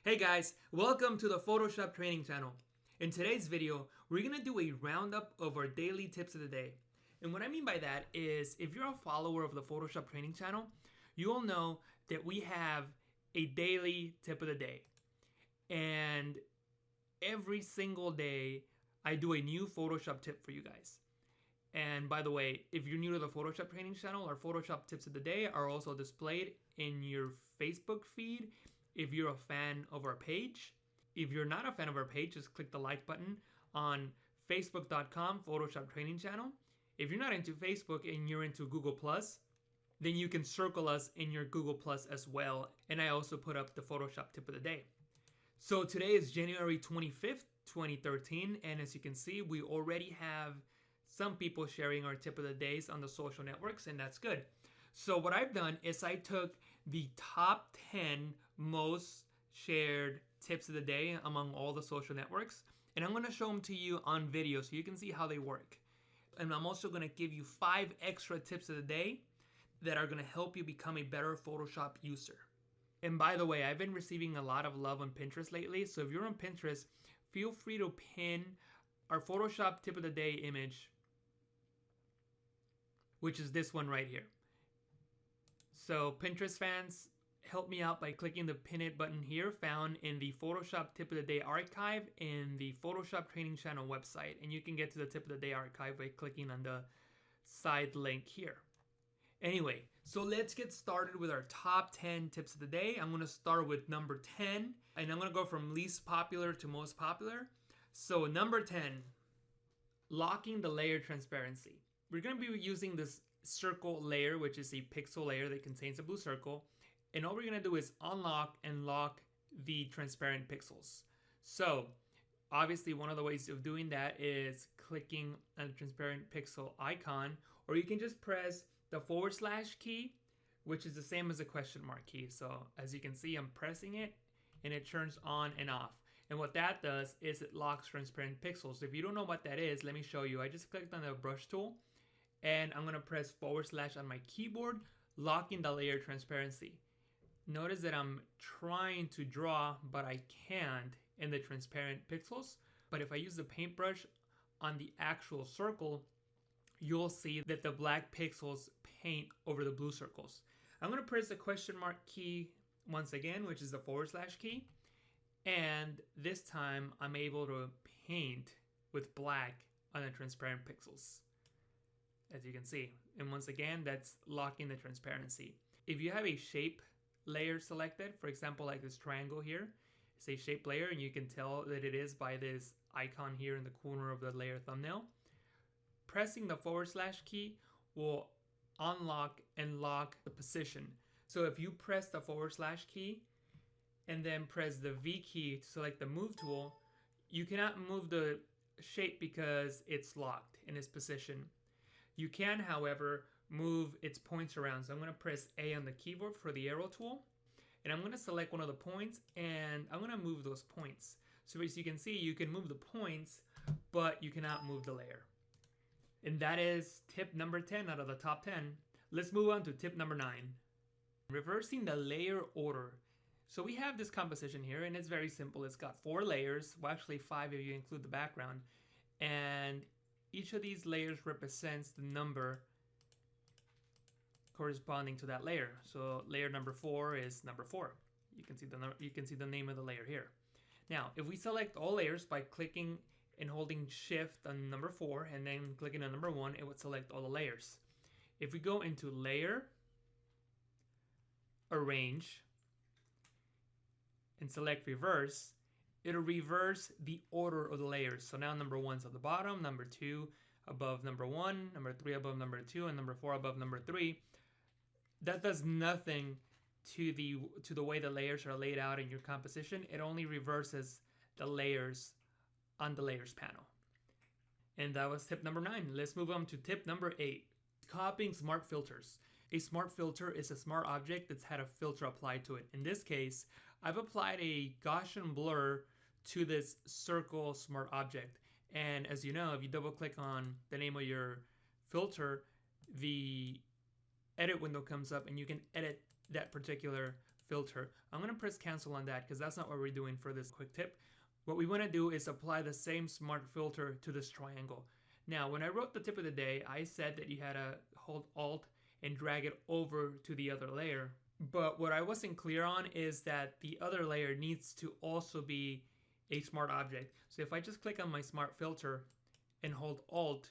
Hey guys, welcome to the Photoshop training channel. In today's video, we're going to do a roundup of our daily tips of the day. And what I mean by that is if you're a follower of the Photoshop training channel, you will know that we have a daily tip of the day. And every single day, I do a new Photoshop tip for you guys. And by the way, if you're new to the Photoshop training channel, our Photoshop tips of the day are also displayed in your Facebook feed if you're a fan of our page. If you're not a fan of our page, just click the like button on facebook.com Photoshop training channel. If you're not into Facebook and you're into Google+, then you can circle us in your Google+ as well. And I also put up the Photoshop tip of the day. So today is January 25th, 2013. And as you can see, we already have some people sharing our tip of the days on the social networks, and that's good. So what I've done is I took the top 10 most shared tips of the day among all the social networks, and I'm going to show them to you on video so you can see how they work. And I'm also going to give you 5 extra tips of the day that are going to help you become a better Photoshop user. And by the way, I've been receiving a lot of love on Pinterest lately, so if you're on Pinterest, feel free to pin our Photoshop tip of the day image, which is this one right here. So Pinterest fans, help me out by clicking the pin it button here found in the Photoshop tip of the day archive in the Photoshop training channel website. And you can get to the tip of the day archive by clicking on the side link here. Anyway, so let's get started with our top 10 tips of the day. I'm going to start with number 10, and I'm going to go from least popular to most popular. So number 10, locking the layer transparency. We're going to be using this circle layer, which is a pixel layer that contains a blue circle. And all we're going to do is unlock and lock the transparent pixels. So obviously one of the ways of doing that is clicking on the transparent pixel icon, or you can just press the / key, which is the same as the question mark key. So as you can see, I'm pressing it and it turns on and off. And what that does is it locks transparent pixels. If you don't know what that is, let me show you. I just clicked on the brush tool and I'm going to press / on my keyboard, locking the layer transparency. Notice that I'm trying to draw, but I can't in the transparent pixels. But if I use the paintbrush on the actual circle, you'll see that the black pixels paint over the blue circles. I'm going to press the question mark key once again, which is the / key. And this time I'm able to paint with black on the transparent pixels, as you can see. And once again, that's locking the transparency. If you have a shape layer selected, for example, like this triangle here, it's a shape layer, and you can tell that it is by this icon here in the corner of the layer thumbnail. Pressing the / key will unlock and lock the position. So if you press the / key and then press the V key to select the move tool, you cannot move the shape because it's locked in its position. You can, however, move its points around. So I'm going to press A on the keyboard for the arrow tool, and I'm going to select one of the points and I'm going to move those points. So as you can see, you can move the points, but you cannot move the layer. And that is tip number 10 out of the top 10. Let's move on to tip number 9. Reversing the layer order. So we have this composition here, and it's very simple. It's got 4 layers, well actually 5 if you include the background, and each of these layers represents the number corresponding to that layer. So layer number 4 is number 4. You can see the name of the layer here. Now, if we select all layers by clicking and holding shift on number 4 and then clicking on number 1, it would select all the layers. If we go into layer, arrange, and select reverse, it'll reverse the order of the layers. So now number 1's at the bottom, number 2 above number 1, number 3 above number 2, and number 4 above number 3. That does nothing to the way the layers are laid out in your composition. It only reverses the layers on the layers panel. And that was tip number 9. Let's move on to tip number 8. Copying smart filters. A smart filter is a smart object that's had a filter applied to it. In this case, I've applied a Gaussian blur to this circle smart object. And as you know, if you double click on the name of your filter, the edit window comes up and you can edit that particular filter. I'm going to press cancel on that because that's not what we're doing for this quick tip. What we want to do is apply the same smart filter to this triangle. Now, when I wrote the tip of the day, I said that you had to hold Alt and drag it over to the other layer. But what I wasn't clear on is that the other layer needs to also be a smart object. So if I just click on my smart filter and hold Alt,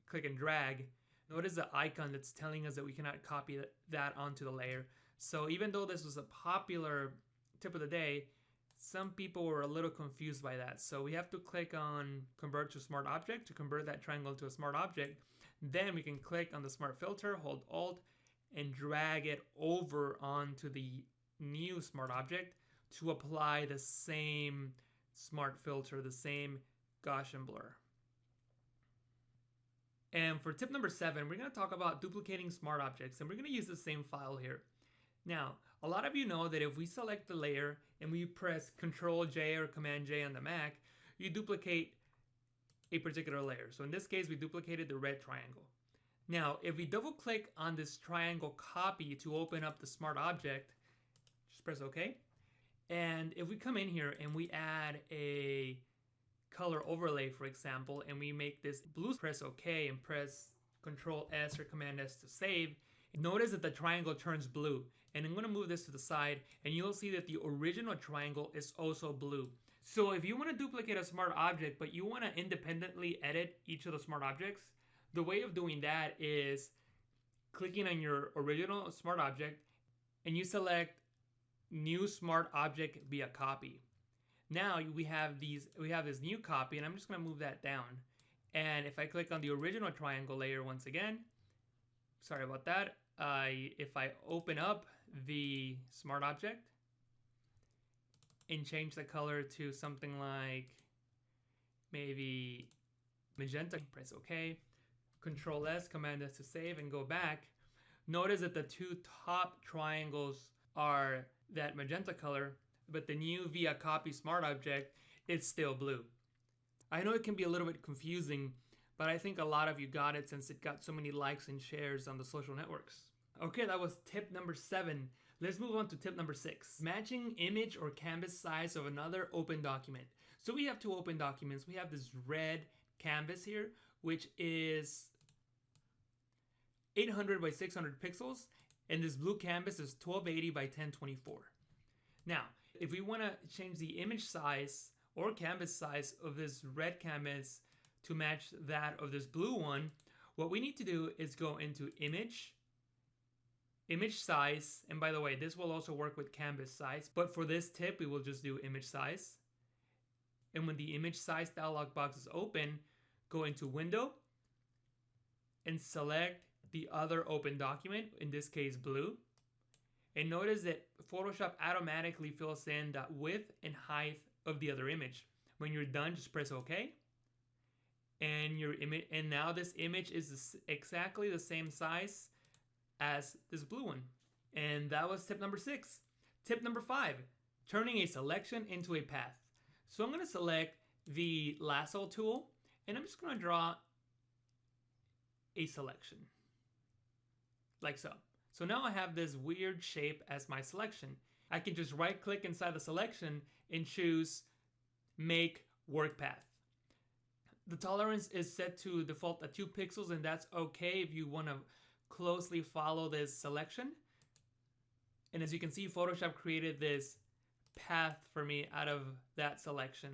click and drag, notice the icon that's telling us that we cannot copy that onto the layer. So even though this was a popular tip of the day, some people were a little confused by that. So we have to click on convert to smart object to convert that triangle to a smart object. Then we can click on the smart filter, hold Alt, and drag it over onto the new smart object to apply the same smart filter, the same Gaussian blur. And for tip number 7, we're going to talk about duplicating smart objects, and we're going to use the same file here. Now, a lot of you know that if we select the layer and we press Ctrl J or Command J on the Mac, you duplicate a particular layer. So in this case, we duplicated the red triangle. Now, if we double click on this triangle copy to open up the smart object, just press OK. And if we come in here and we add a color overlay, for example, and we make this blue, press OK and press Ctrl S or Command S to save, notice that the triangle turns blue. And I'm going to move this to the side and you'll see that the original triangle is also blue. So if you want to duplicate a smart object but you want to independently edit each of the smart objects, the way of doing that is clicking on your original smart object and you select new smart object via copy. Now we have this new copy, and I'm just going to move that down. And if I click on the original triangle layer once again, sorry about that, if I open up the smart object and change the color to something like maybe magenta, press OK, Control S, Command S to save and go back, notice that the two top triangles are that magenta color, but the new via copy smart object is still blue. I know it can be a little bit confusing, but I think a lot of you got it since it got so many likes and shares on the social networks. Okay, that was tip number 7. Let's move on to tip number 6. Matching image or canvas size of another open document. So we have two open documents. We have this red canvas here, which is 800 by 600 pixels, and this blue canvas is 1280 by 1024. Now, if we want to change the image size or canvas size of this red canvas to match that of this blue one, what we need to do is go into image size, and by the way, this will also work with canvas size, but for this tip, we will just do image size. And when the image size dialog box is open, go into window and select the other open document, in this case blue. And notice that Photoshop automatically fills in the width and height of the other image. When you're done, just press OK. And your image, and now this image is exactly the same size as this blue one. And that was tip number 6. Tip number 5, turning a selection into a path. So I'm going to select the lasso tool and I'm just going to draw a selection like so. So now I have this weird shape as my selection. I can just right click inside the selection and choose make work path. The tolerance is set to default at 2 pixels, and that's okay if you want to closely follow this selection. And as you can see, Photoshop created this path for me out of that selection.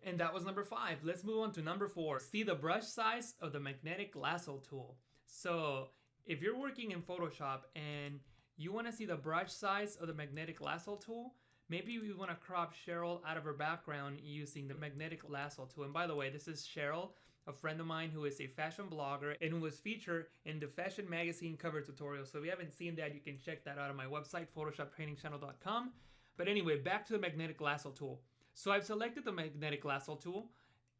And that was number 5. Let's move on to number 4. See the brush size of the magnetic lasso tool. So if you're working in Photoshop and you want to see the brush size of the magnetic lasso tool, maybe we want to crop Cheryl out of her background using the magnetic lasso tool. And by the way, this is Cheryl, a friend of mine who is a fashion blogger and who was featured in the fashion magazine cover tutorial. So if you haven't seen that, you can check that out on my website, photoshoptrainingchannel.com. But anyway, back to the magnetic lasso tool. So I've selected the magnetic lasso tool,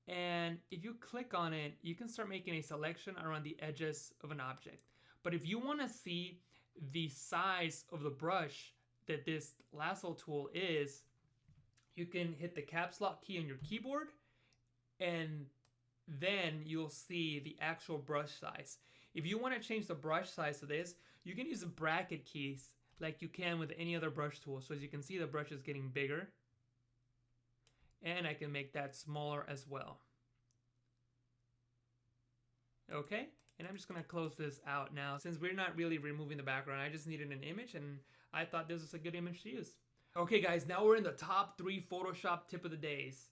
and if you click on it, you can start making a selection around the edges of an object. But if you want to see the size of the brush that this lasso tool is, you can hit the caps lock key on your keyboard, and then you'll see the actual brush size. If you want to change the brush size of this, you can use the bracket keys like you can with any other brush tool. So as you can see, the brush is getting bigger. And I can make that smaller as well. Okay, and I'm just gonna close this out now. Since we're not really removing the background, I just needed an image and I thought this was a good image to use. Okay guys, now we're in the top 3 Photoshop tip of the days.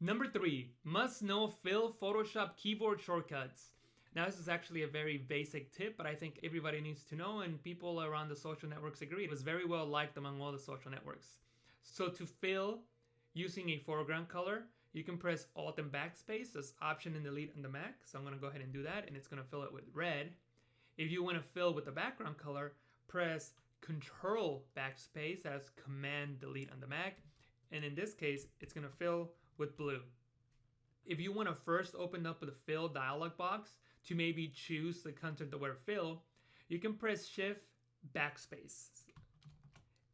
Number 3, must know fill Photoshop keyboard shortcuts. Now this is actually a very basic tip, but I think everybody needs to know, and people around the social networks agree. It was very well liked among all the social networks. So to fill using a foreground color, you can press Alt and Backspace as Option and Delete on the Mac. So I'm going to go ahead and do that, and it's going to fill it with red. If you want to fill with the background color, press Control Backspace as Command Delete on the Mac. And in this case, it's going to fill with blue. If you want to first open up the Fill dialog box to maybe choose the content aware fill, you can press Shift Backspace.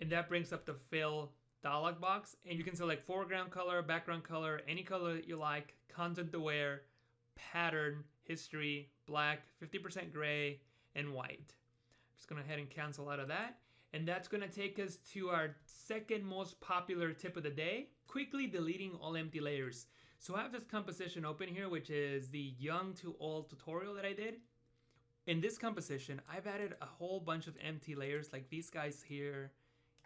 And that brings up the Fill dialog box, and you can select foreground color, background color, any color that you like, content aware, pattern, history, black, 50% gray, and white. I'm just going to head and cancel out of that. And that's going to take us to our second most popular tip of the day, quickly deleting all empty layers. So I have this composition open here, which is the young to old tutorial that I did. In this composition, I've added a whole bunch of empty layers like these guys here,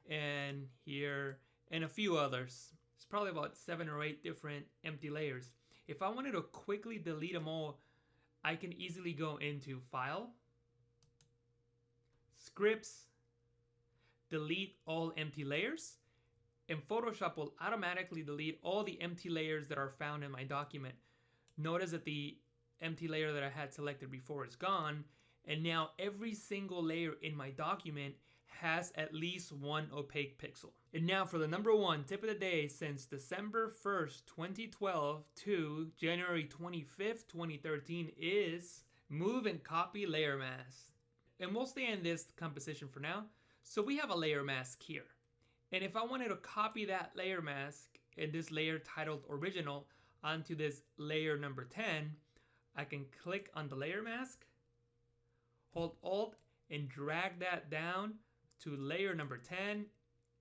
and here, and a few others. It's probably about 7 or 8 different empty layers. If I wanted to quickly delete them all, I can easily go into File, Scripts, Delete All Empty Layers, and Photoshop will automatically delete all the empty layers that are found in my document. Notice that the empty layer that I had selected before is gone, and now every single layer in my document has at least one opaque pixel. And now for the number 1 tip of the day since December 1st, 2012 to January 25th, 2013 is move and copy layer mask. And we'll stay in this composition for now. So we have a layer mask here. And if I wanted to copy that layer mask and this layer titled original onto this layer number 10, I can click on the layer mask, hold Alt, and drag that down to layer number 10,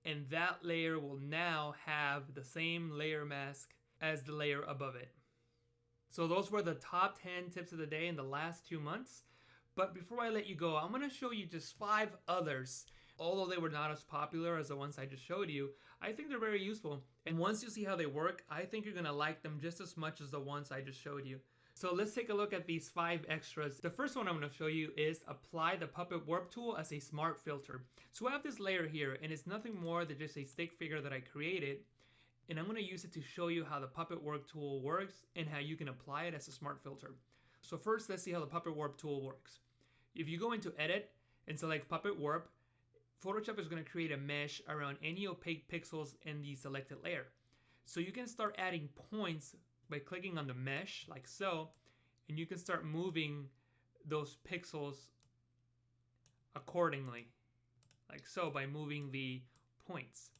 and that layer will now have the same layer mask as the layer above it. So those were the top 10 tips of the day in the last 2 months. But before I let you go, I'm going to show you just 5 others. Although they were not as popular as the ones I just showed you, I think they're very useful. And once you see how they work, I think you're going to like them just as much as the ones I just showed you. So let's take a look at these 5 extras. The first one I'm going to show you is apply the Puppet Warp tool as a smart filter. So I have this layer here, and it's nothing more than just a stick figure that I created. And I'm going to use it to show you how the Puppet Warp tool works and how you can apply it as a smart filter. So first, let's see how the Puppet Warp tool works. If you go into Edit and select Puppet Warp, Photoshop is going to create a mesh around any opaque pixels in the selected layer. So you can start adding points by clicking on the mesh like so, and you can start moving those pixels accordingly like so by moving the points.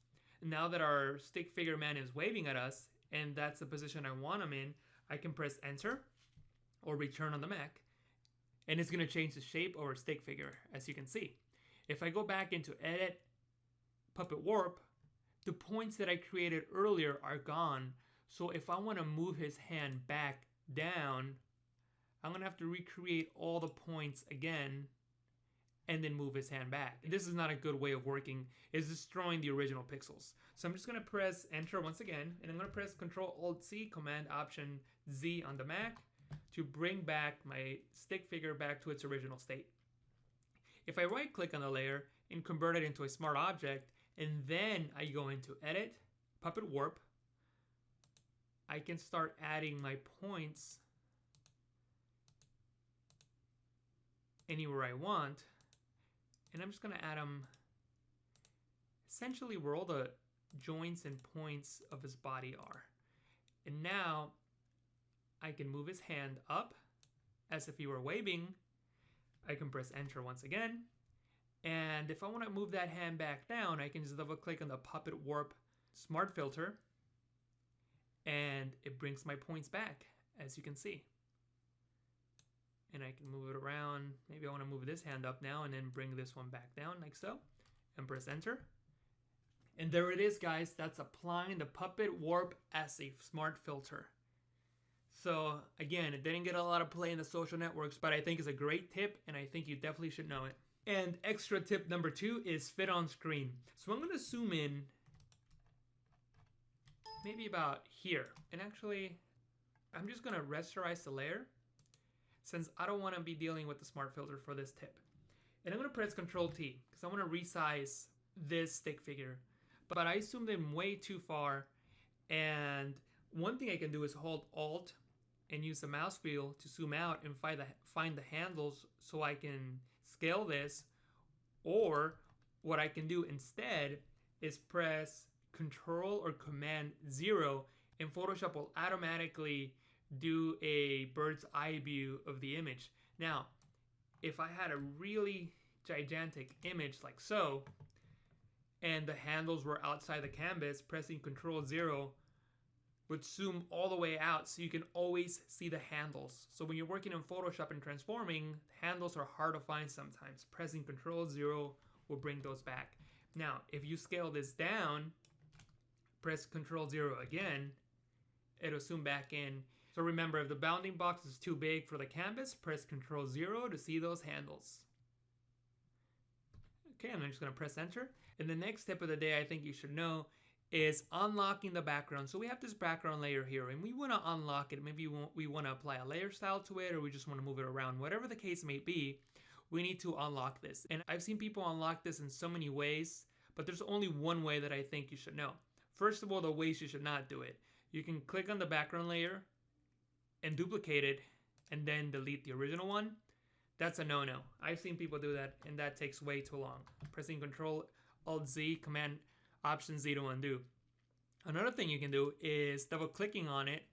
Now that our stick figure man is waving at us, and that's the position I want him in, I can press enter or return on the Mac, and it's going to change the shape of our stick figure, as you can see. If I go back into Edit, Puppet Warp, the points that I created earlier are gone. So if I want to move his hand back down, I'm going to have to recreate all the points again and then move his hand back. This is not a good way of working. It's destroying the original pixels. So I'm just going to press enter once again, and I'm going to press Control-Alt-C, Command-Option-Z on the Mac to bring back my stick figure back to its original state. If I right click on the layer and convert it into a smart object, and then I go into Edit, Puppet Warp, I can start adding my points anywhere I want. And I'm just going to add them essentially where all the joints and points of his body are. And now I can move his hand up as if he were waving. I can press enter once again. And if I want to move that hand back down, I can just double click on the Puppet Warp Smart Filter, and it brings my points back, as you can see. And I can move it around. Maybe I want to move this hand up now and then bring this one back down like so. and press enter. And there it is, guys. That's applying the Puppet Warp as a smart filter. So again, it didn't get a lot of play in the social networks, but I think it's a great tip and I think you definitely should know it. And extra tip number 2 is fit on screen. So I'm going to zoom in maybe about here. And actually, I'm just going to rasterize the layer since I don't want to be dealing with the smart filter for this tip. And I'm going to press Ctrl T because I want to resize this stick figure. But I zoomed in way too far. And one thing I can do is hold Alt and use the mouse wheel to zoom out and find the handles so I can scale this. Or what I can do instead is press Control or Command 0 and Photoshop will automatically do a bird's eye view of the image. Now, if I had a really gigantic image like so, and the handles were outside the canvas, pressing Control 0 would zoom all the way out so you can always see the handles. So when you're working in Photoshop and transforming, handles are hard to find sometimes. Pressing Control 0 will bring those back. Now, if you scale this down, press Control 0 again, it'll zoom back in. So remember, if the bounding box is too big for the canvas, press Control 0 to see those handles. Okay, I'm just going to press enter. And the next tip of the day I think you should know is unlocking the background. So we have this background layer here and we want to unlock it. Maybe we want to apply a layer style to it, or we just want to move it around. Whatever the case may be, we need to unlock this. And I've seen people unlock this in so many ways, but there's only one way that I think you should know. First of all, the ways you should not do it. You can click on the background layer and duplicate it and then delete the original one. That's a no-no. I've seen people do that and that takes way too long. Pressing Control Alt Z, Command Option Z to undo. Another thing you can do is double clicking on it,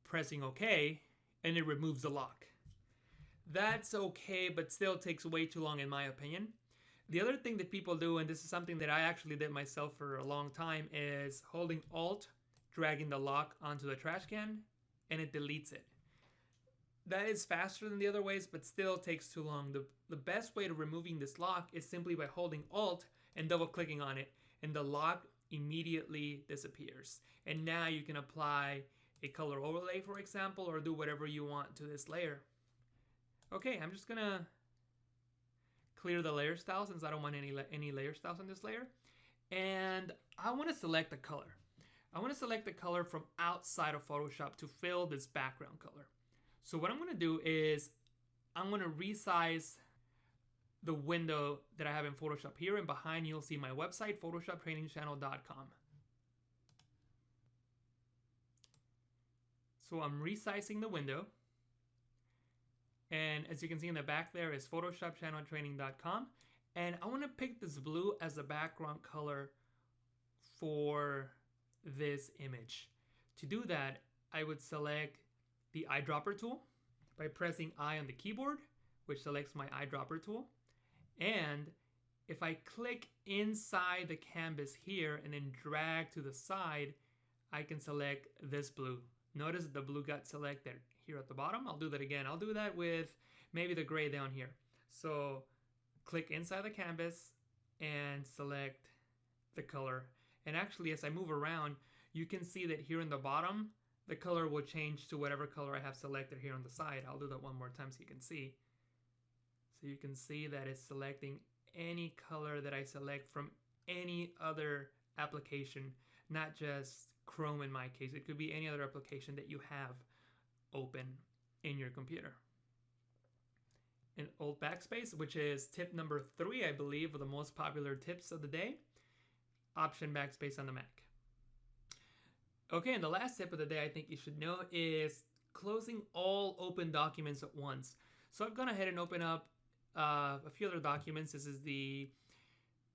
pressing OK, and it removes the lock. That's okay, but still takes way too long in my opinion. The other thing that people do, and this is something that I actually did myself for a long time, is holding Alt, dragging the lock onto the trash can, and it deletes it. That is faster than the other ways, but still takes too long. The best way to removing this lock is simply by holding Alt and double clicking on it, and the lock immediately disappears. And now you can apply a color overlay, for example, or do whatever you want to this layer. Okay, I'm just gonna clear the layer style since I don't want any layer styles on this layer. And I want to select the color. I want to select the color from outside of Photoshop to fill this background color. So what I'm going to do is I'm going to resize the window that I have in Photoshop here, and behind you'll see my website, photoshoptrainingchannel.com. So I'm resizing the window, and as you can see in the back there is photoshopchanneltraining.com, and I want to pick this blue as the background color for this image. To do that, I would select the eyedropper tool by pressing I on the keyboard, which selects my eyedropper tool. And if I click inside the canvas here and then drag to the side, I can select this blue. Notice the blue got selected here at the bottom. I'll do that again. I'll do that with maybe the gray down here. So click inside the canvas and select the color. And actually, as I move around, you can see that here in the bottom, the color will change to whatever color I have selected here on the side. I'll do that one more time so you can see. So you can see that it's selecting any color that I select from any other application, not just Chrome in my case. It could be any other application that you have open in your computer. And Alt Backspace, which is tip number 3, I believe, of the most popular tips of the day. Option Backspace on the Mac. Okay, and the last tip of the day I think you should know is closing all open documents at once. So I've gone ahead and opened up a few other documents. This is the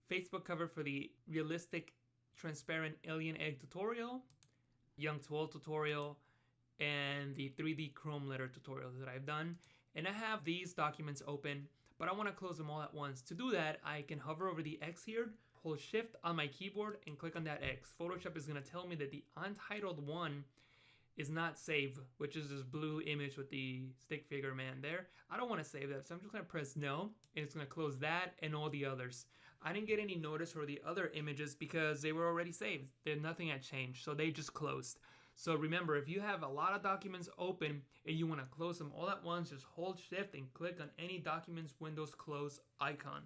Facebook cover for the Realistic Transparent Alien Egg tutorial, Young to Old tutorial, and the 3D Chrome letter tutorial that I've done. And I have these documents open, but I want to close them all at once. To do that, I can hover over the X here, hold Shift on my keyboard, and click on that X. Photoshop is going to tell me that the untitled one is not saved, which is this blue image with the stick figure man there. I don't want to save that, so I'm just going to press no, and it's going to close that and all the others. I didn't get any notice for the other images because they were already saved. Nothing had changed, so they just closed. So remember, if you have a lot of documents open and you want to close them all at once, just hold shift and click on any documents Windows close icon.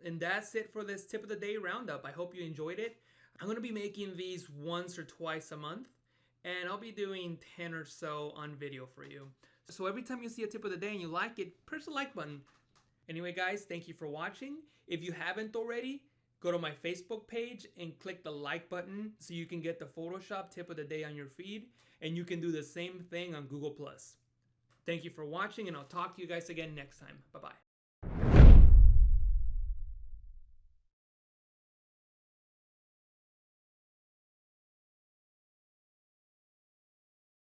And that's it for this tip of the day roundup. I hope you enjoyed it. I'm going to be making these once or twice a month, and I'll be doing 10 or so on video for you. So every time you see a tip of the day and you like it, press the like button. Anyway guys, thank you for watching. If you haven't already, go to my Facebook page and click the like button so you can get the Photoshop tip of the day on your feed, and you can do the same thing on Google+. Thank you for watching, and I'll talk to you guys again next time. Bye-bye.